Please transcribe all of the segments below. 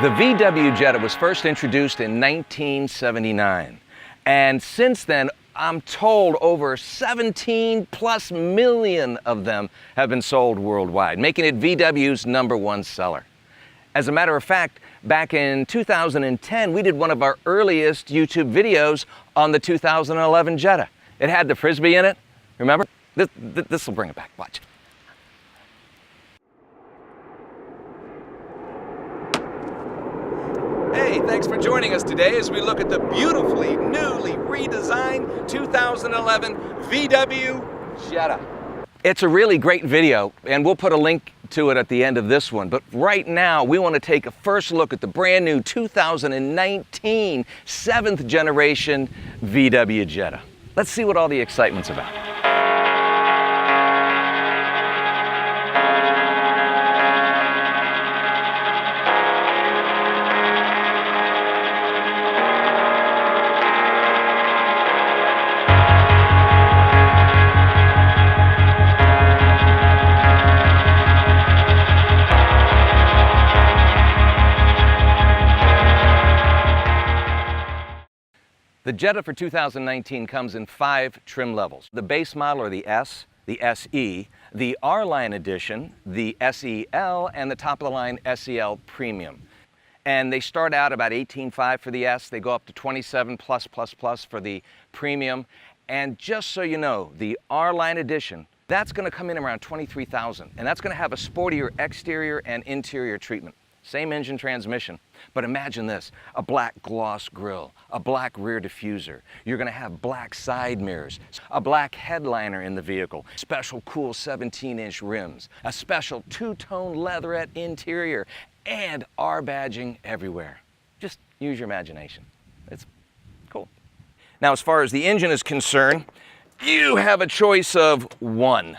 The VW Jetta was first introduced in 1979, and since then, I'm told over 17 plus million of them have been sold worldwide, making it VW's #1 seller. As a matter of fact, back in 2010, we did one of our earliest YouTube videos on the 2011 Jetta. It had the Frisbee in it, remember? This will bring it back, watch. Hey, thanks for joining us today as we look at the beautifully, newly redesigned 2011 VW Jetta. It's a really great video, and we'll put a link to it at the end of this one. But right now, we want to take a first look at the brand new 2019 7th generation VW Jetta. Let's see what all the excitement's about. The Jetta for 2019 comes in 5 trim levels. The base model, or the S, the SE, the R-Line Edition, the SEL, and the top-of-the-line SEL Premium. And they start out about $18,500 for the S. They go up to $27,+++ for the Premium. And just so you know, the R-Line Edition, that's going to come in around $23,000. And that's going to have a sportier exterior and interior treatment. Same engine transmission, but imagine this, a black gloss grille, a black rear diffuser. You're gonna have black side mirrors, a black headliner in the vehicle, special cool 17-inch rims, a special 2-tone leatherette interior, and R badging everywhere. Just use your imagination. It's cool. Now, as far as the engine is concerned, you have a choice of one.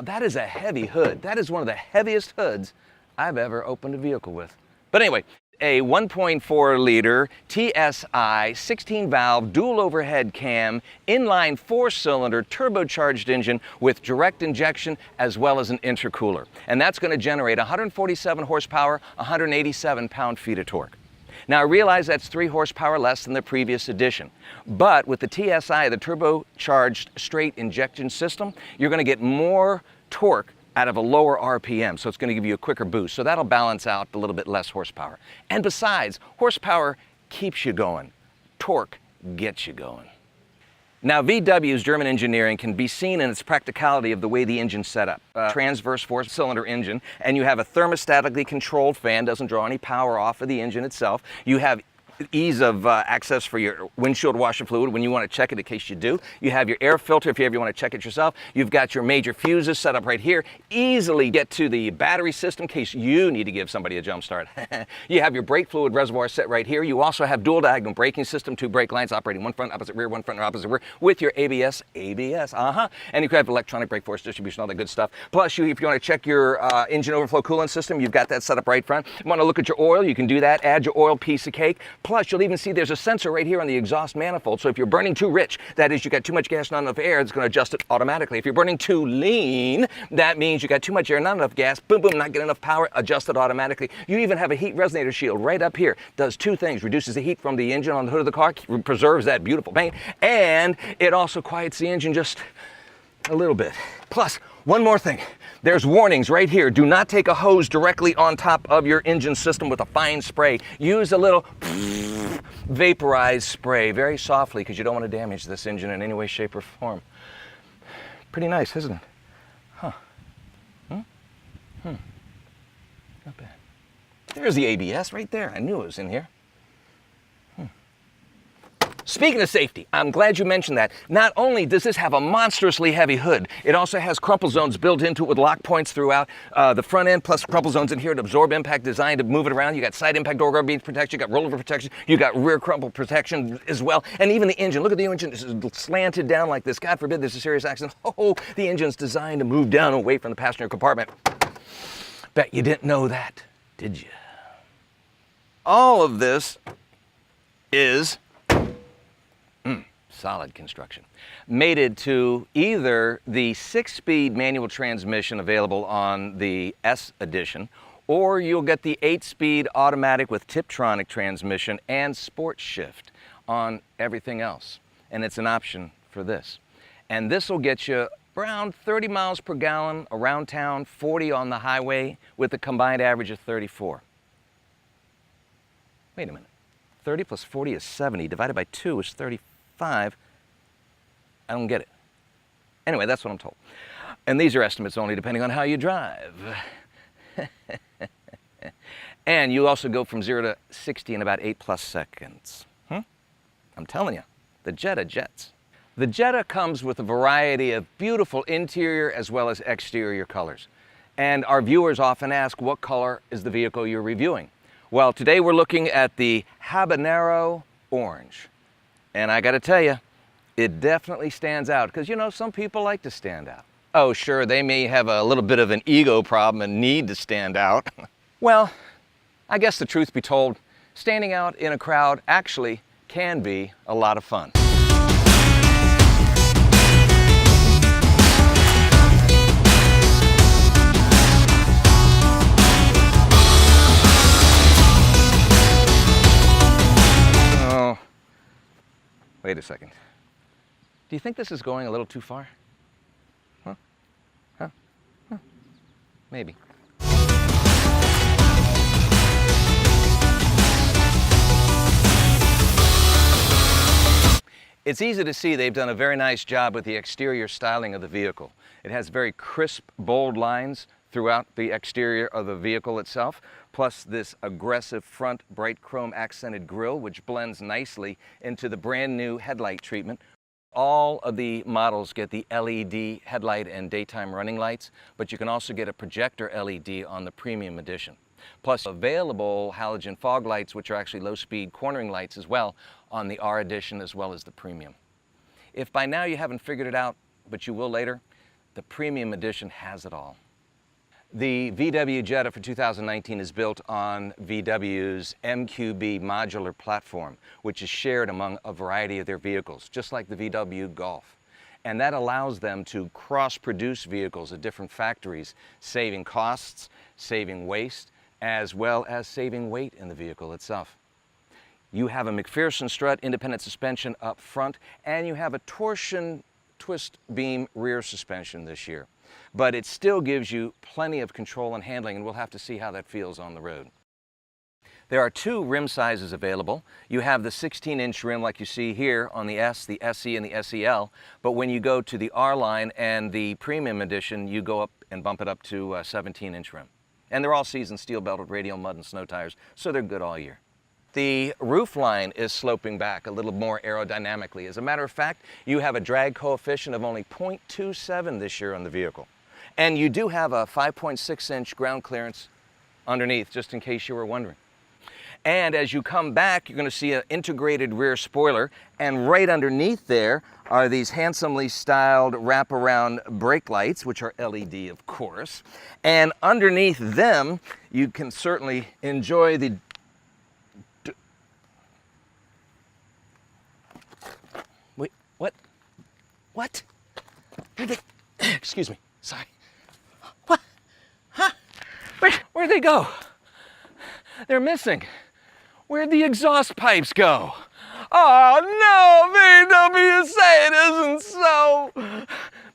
That is a heavy hood. That is one of the heaviest hoods I've ever opened a vehicle with. But anyway, a 1.4 liter TSI 16-valve dual overhead cam inline 4-cylinder turbocharged engine with direct injection as well as an intercooler. And that's going to generate 147 horsepower, 187 pound-feet of torque. Now, I realize that's 3 horsepower less than the previous edition, but with the TSI, the turbocharged straight injection system, you're going to get more torque out of a lower RPM, so it's going to give you a quicker boost. So that'll balance out a little bit less horsepower. And besides, horsepower keeps you going. Torque gets you going. Now, VW's German engineering can be seen in its practicality of the way the engine's set up. Transverse 4-cylinder engine, and you have a thermostatically controlled fan, doesn't draw any power off of the engine itself. You have ease of access for your windshield washer fluid when you want to check it in case you do. You have your air filter if you ever want to check it yourself. You've got your major fuses set up right here. Easily get to the battery system in case you need to give somebody a jump start. You have your brake fluid reservoir set right here. You also have dual diagonal braking system, 2 brake lines operating one front, opposite rear, one front, and opposite rear with your ABS. And you could have electronic brake force distribution, all that good stuff. Plus, if you want to check your engine overflow coolant system, you've got that set up right front. You want to look at your oil, you can do that. Add your oil, piece of cake. Plus, you'll even see there's a sensor right here on the exhaust manifold. So if you're burning too rich, that is, you got too much gas, not enough air, it's going to adjust it automatically. If you're burning too lean, that means you got too much air, not enough gas, boom, boom, not getting enough power, adjust it automatically. You even have a heat resonator shield right up here. Does 2 things, reduces the heat from the engine on the hood of the car, preserves that beautiful paint, and it also quiets the engine just a little bit. Plus, one more thing. There's warnings right here. Do not take a hose directly on top of your engine system with a fine spray. Use a little vaporized spray very softly because you don't want to damage this engine in any way, shape, or form. Pretty nice, isn't it? Huh. Not bad. There's the ABS right there. I knew it was in here. Speaking of safety, I'm glad you mentioned that. Not only does this have a monstrously heavy hood, it also has crumple zones built into it with lock points throughout the front end, plus crumple zones in here to absorb impact, designed to move it around. You got side impact door guard beams protection, you got rollover protection, you got rear crumple protection as well, and even the engine. Look at the engine, this is slanted down like this. God forbid there's a serious accident. Oh, the engine's designed to move down away from the passenger compartment. Bet you didn't know that, did you? All of this is solid construction. Mated to either the 6-speed manual transmission available on the S edition or you'll get the 8-speed automatic with Tiptronic transmission and sports shift on everything else. And it's an option for this. And this will get you around 30 miles per gallon around town, 40 on the highway with a combined average of 34. Wait a minute. 30 plus 40 is 70. Divided by 2 is 35. I don't get it. Anyway, that's what I'm told. And these are estimates only depending on how you drive. And you also go from 0 to 60 in about 8+ seconds. I'm telling you, the Jetta jets. The Jetta comes with a variety of beautiful interior as well as exterior colors. And our viewers often ask, what color is the vehicle you're reviewing? Well, today we're looking at the habanero orange. And I gotta tell you, it definitely stands out, because you know, some people like to stand out. Oh, sure, they may have a little bit of an ego problem and need to stand out. Well, I guess the truth be told, standing out in a crowd actually can be a lot of fun. Oh, wait a second. Do you think this is going a little too far? Huh? Maybe. It's easy to see they've done a very nice job with the exterior styling of the vehicle. It has very crisp, bold lines throughout the exterior of the vehicle itself, plus this aggressive front bright chrome accented grille, which blends nicely into the brand new headlight treatment. All of the models get the LED headlight and daytime running lights, but you can also get a projector LED on the premium edition. Plus available halogen fog lights, which are actually low-speed cornering lights as well, on the R edition as well as the premium. If by now you haven't figured it out, but you will later, the premium edition has it all. The VW Jetta for 2019 is built on VW's MQB modular platform, which is shared among a variety of their vehicles, just like the VW Golf. And that allows them to cross-produce vehicles at different factories, saving costs, saving waste, as well as saving weight in the vehicle itself. You have a McPherson strut independent suspension up front, and you have a torsion twist beam rear suspension this year. But it still gives you plenty of control and handling, and we'll have to see how that feels on the road. There are 2 rim sizes available. You have the 16-inch rim like you see here on the S, the SE, and the SEL, but when you go to the R line and the premium edition, you go up and bump it up to a 17-inch rim. And they're all seasoned steel-belted radial mud and snow tires, so they're good all year. The roof line is sloping back a little more aerodynamically. As a matter of fact, you have a drag coefficient of only 0.27 this year on the vehicle. And you do have a 5.6-inch ground clearance underneath, just in case you were wondering. And as you come back, you're going to see an integrated rear spoiler, and right underneath there are these handsomely styled wraparound brake lights, which are LED, of course. And underneath them, you can certainly enjoy the Wait, what? What? Where'd they... Excuse me, sorry. What? Huh? Where'd they go? They're missing. Where'd the exhaust pipes go? Oh no, VW, say it isn't so.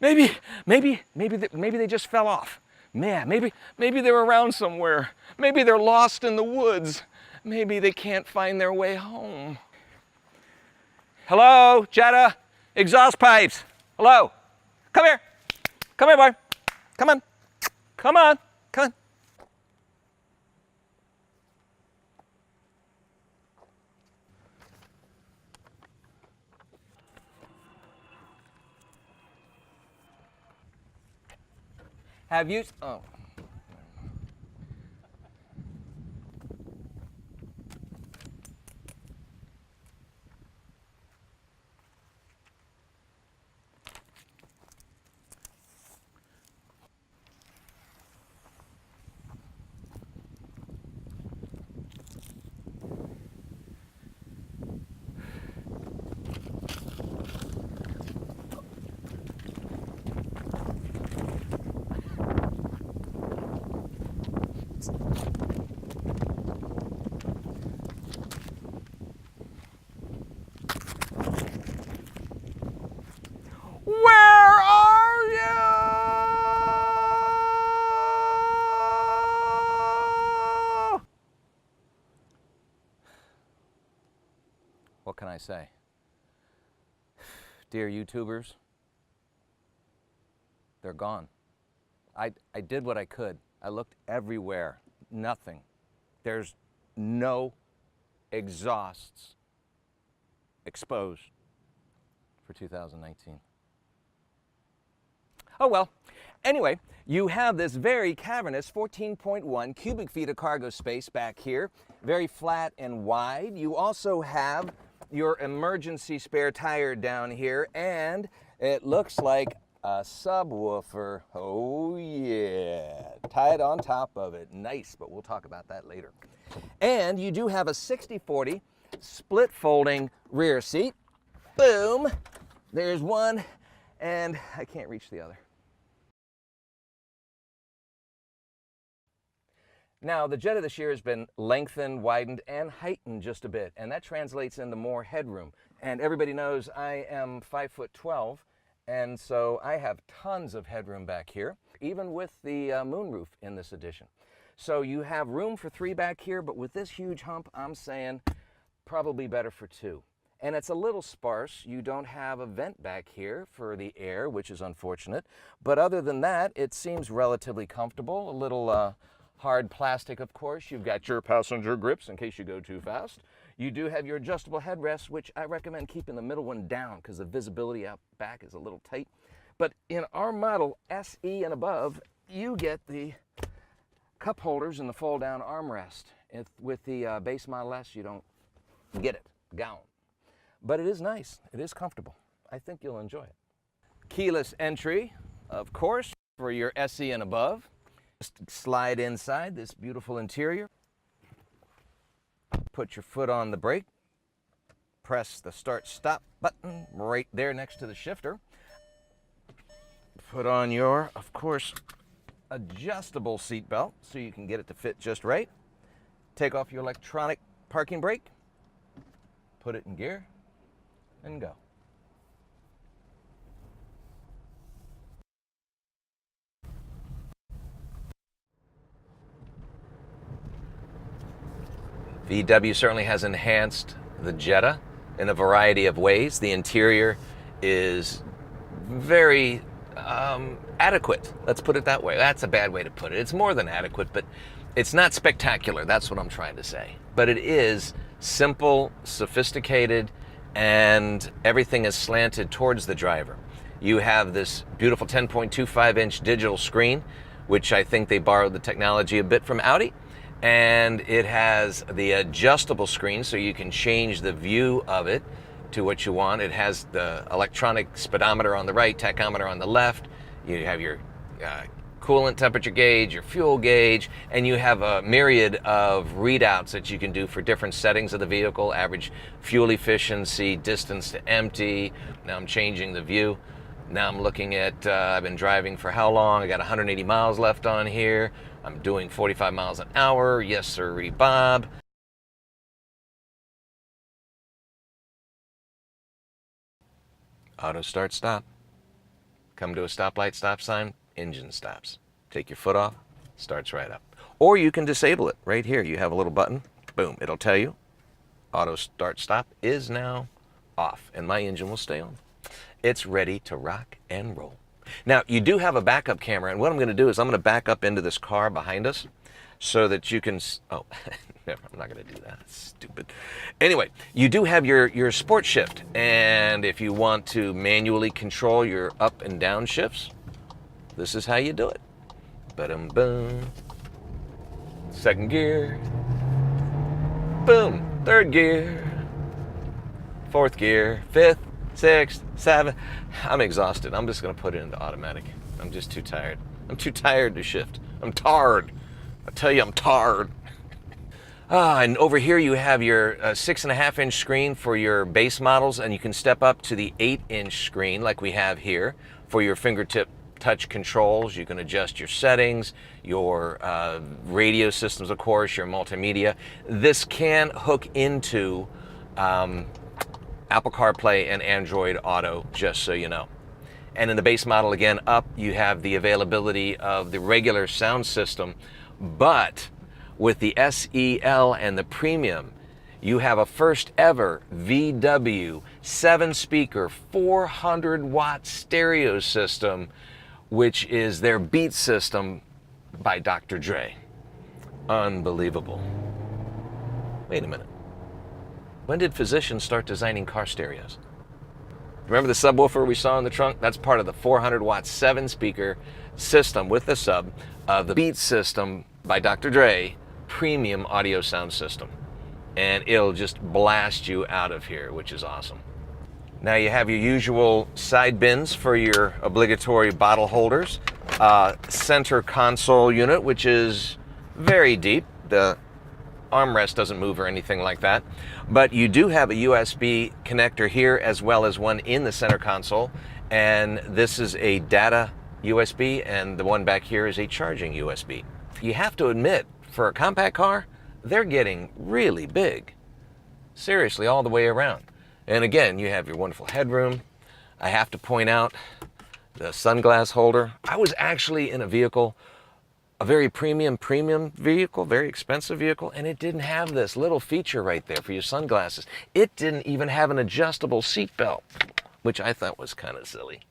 Maybe they just fell off. Man, maybe they're around somewhere. Maybe they're lost in the woods. Maybe they can't find their way home. Hello, Jetta, exhaust pipes. Hello, come here. Come here, boy. Come on. Come on. Come on. Have you, oh. what can I say? Dear YouTubers, they're gone. I did what I could. I looked everywhere. Nothing. There's no exhausts exposed for 2019. Oh well. Anyway, you have this very cavernous 14.1 cubic feet of cargo space back here, very flat and wide. You also have your emergency spare tire down here, and it looks like a subwoofer. Oh yeah, tied on top of it. Nice, but we'll talk about that later. And you do have a 60/40 split folding rear seat. Boom, there's one, and I can't reach the other. Now, the Jetta this year has been lengthened, widened, and heightened just a bit, and that translates into more headroom. And everybody knows I am 5'12", and so I have tons of headroom back here, even with the moonroof in this edition. So you have room for 3 back here, but with this huge hump, I'm saying probably better for 2. And it's a little sparse. You don't have a vent back here for the air, which is unfortunate. But other than that, it seems relatively comfortable. A little hard plastic, of course. You've got your passenger grips in case you go too fast. You do have your adjustable headrests, which I recommend keeping the middle one down because the visibility out back is a little tight. But in our model SE and above, you get the cup holders and the fold-down armrest. With the base Model S, you don't get it. Gone. But it is nice. It is comfortable. I think you'll enjoy it. Keyless entry, of course, for your SE and above. Just slide inside this beautiful interior. Put your foot on the brake. Press the start-stop button right there next to the shifter. Put on your, of course, adjustable seat belt so you can get it to fit just right. Take off your electronic parking brake. Put it in gear and go. VW certainly has enhanced the Jetta in a variety of ways. The interior is very adequate. Let's put it that way. That's a bad way to put it. It's more than adequate, but it's not spectacular. That's what I'm trying to say. But it is simple, sophisticated, and everything is slanted towards the driver. You have this beautiful 10.25-inch digital screen, which I think they borrowed the technology a bit from Audi. And it has the adjustable screen so you can change the view of it to what you want. It has the electronic speedometer on the right, tachometer on the left. You have your coolant temperature gauge, your fuel gauge, and you have a myriad of readouts that you can do for different settings of the vehicle, average fuel efficiency, distance to empty. Now I'm changing the view. Now I'm looking at, I've been driving for how long? I got 180 miles left on here. I'm doing 45 miles an hour. Yes, sir, Bob. Auto start stop. Come to a stoplight, stop sign, engine stops. Take your foot off, starts right up. Or you can disable it right here. You have a little button, boom, it'll tell you auto start stop is now off and my engine will stay on. It's ready to rock and roll. Now, you do have a backup camera, and what I'm going to do is I'm going to back up into this car behind us so that you can, oh, never, I'm not going to do that. That's stupid. Anyway, you do have your sport shift, and if you want to manually control your up and down shifts, this is how you do it. Ba-dum boom. Second gear. Boom. Third gear. Fourth gear. Fifth. 6, 7. I'm exhausted. I'm just going to put it into automatic. I'm just too tired. I'm too tired to shift. I'm tired. I tell you, I'm tired. And over here you have your 6.5-inch screen for your base models, and you can step up to the 8-inch screen like we have here for your fingertip touch controls. You can adjust your settings, your radio systems, of course, your multimedia. This can hook into Apple CarPlay and Android Auto, just so you know. And in the base model, again, up, you have the availability of the regular sound system, but with the SEL and the Premium, You have a first ever VW 7-speaker 400-watt stereo system, which is their Beat system by Dr. Dre. Unbelievable. Wait a minute. When did physicians start designing car stereos? Remember the subwoofer we saw in the trunk? That's part of the 400-watt 7-speaker system with the sub of the Beat system by Dr. Dre premium audio sound system. And it'll just blast you out of here, which is awesome. Now you have your usual side bins for your obligatory bottle holders. Center console unit, which is very deep. The armrest doesn't move or anything like that. But you do have a USB connector here as well as one in the center console. And this is a data USB, and the one back here is a charging USB. You have to admit, for a compact car, they're getting really big. Seriously, all the way around. And again, you have your wonderful headroom. I have to point out the sunglass holder. I was actually in a vehicle, a very premium vehicle, very expensive vehicle, and it didn't have this little feature right there for your sunglasses. It didn't even have an adjustable seat belt, which I thought was kind of silly.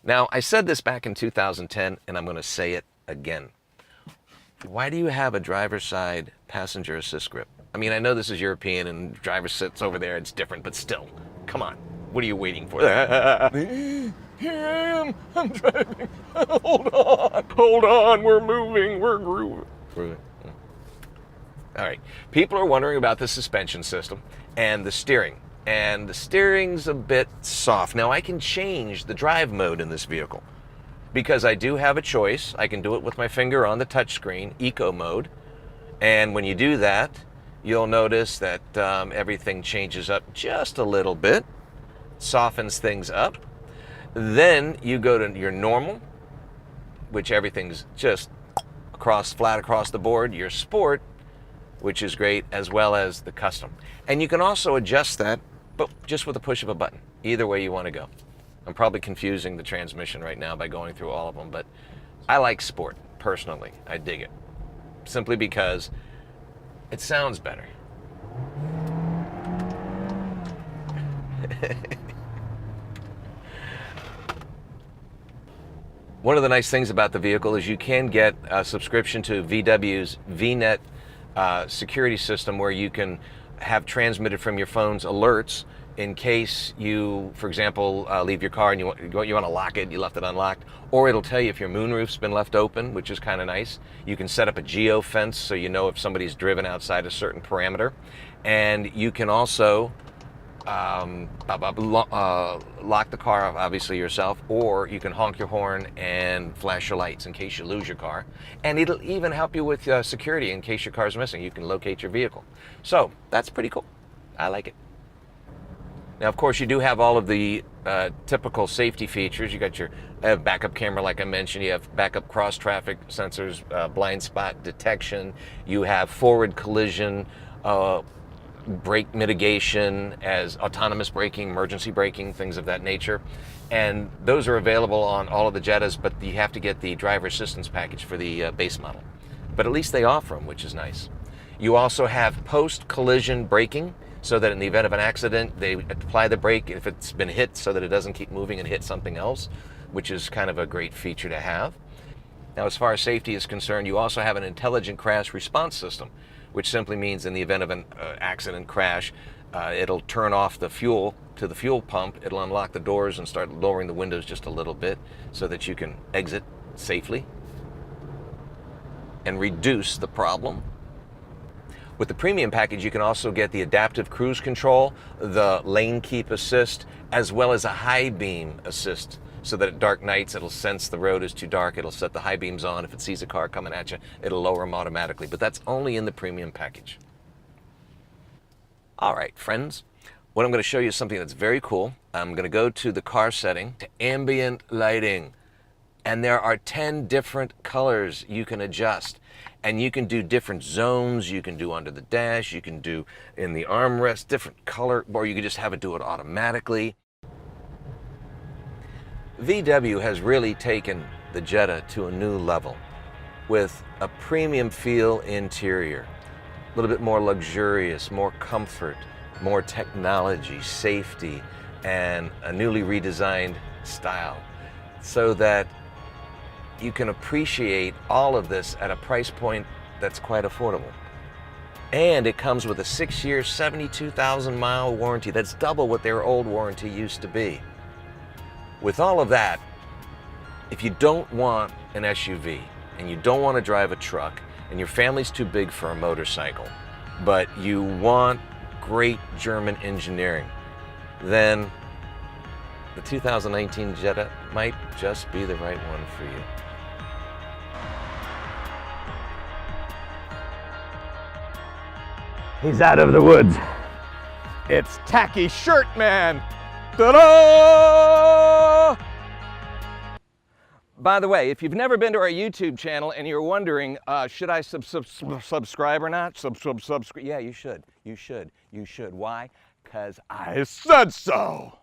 Now, I said this back in 2010, and I'm going to say it again. Why do you have a driver's side passenger assist grip? I mean, I know this is European and driver sits over there, it's different, but still, come on. What are you waiting for? Here I am, I'm driving. Hold on, we're moving, we're grooving. All right, people are wondering about the suspension system and the steering. And the steering's a bit soft. Now, I can change the drive mode in this vehicle because I do have a choice. I can do it with my finger on the touchscreen, eco mode. And when you do that, you'll notice that everything changes up just a little bit, softens things up. Then you go to your normal, which everything's just flat across the board, your sport, which is great, as well as the custom. And you can also adjust that, but just with a push of a button, either way you want to go. I'm probably confusing the transmission right now by going through all of them, but I like sport, personally. I dig it. Simply because it sounds better. One of the nice things about the vehicle is you can get a subscription to VW's VNet security system, where you can have transmitted from your phone's alerts in case you, for example, leave your car and you want to lock it, you left it unlocked, or it'll tell you if your moonroof's been left open, which is kind of nice. You can set up a geo fence so you know if somebody's driven outside a certain parameter. And you can also lock the car off, obviously yourself, or you can honk your horn and flash your lights in case you lose your car. And it'll even help you with security in case your car's missing. You can locate your vehicle. So that's pretty cool. I like it. Now, of course, you do have all of the typical safety features. You got your backup camera, like I mentioned. You have backup cross-traffic sensors, blind spot detection. You have forward collision, brake mitigation, as autonomous braking, emergency braking, things of that nature. And those are available on all of the Jettas, but you have to get the driver assistance package for the base model. But at least they offer them, which is nice. You also have post-collision braking, so that in the event of an accident, they apply the brake if it's been hit so that it doesn't keep moving and hit something else, which is kind of a great feature to have. Now, as far as safety is concerned, you also have an intelligent crash response system, which simply means in the event of an accident crash, it'll turn off the fuel to the fuel pump, it'll unlock the doors and start lowering the windows just a little bit so that you can exit safely and reduce the problem. With the premium package, you can also get the adaptive cruise control, the lane keep assist, as well as a high beam assist, so that at dark nights, it'll sense the road is too dark. It'll set the high beams on. If it sees a car coming at you, it'll lower them automatically. But that's only in the premium package. All right, friends. What I'm going to show you is something that's very cool. I'm going to go to the car setting, to ambient lighting. And there are 10 different colors you can adjust. And you can do different zones. You can do under the dash. You can do in the armrest, different color, or you can just have it do it automatically. VW has really taken the Jetta to a new level with a premium feel interior. a little bit more luxurious, more comfort, more technology, safety, and a newly redesigned style, so that you can appreciate all of this at a price point that's quite affordable. And it comes with a 6-year, 72,000-mile warranty. That's double what their old warranty used to be. With all of that, if you don't want an SUV and you don't want to drive a truck and your family's too big for a motorcycle, but you want great German engineering, then the 2019 Jetta might just be the right one for you. He's out of the woods. It's Tacky Shirt Man. Ta-da! By the way, if you've never been to our YouTube channel and you're wondering, should I subscribe or not? Subscribe. Yeah, you should. You should. Why? Because I said so.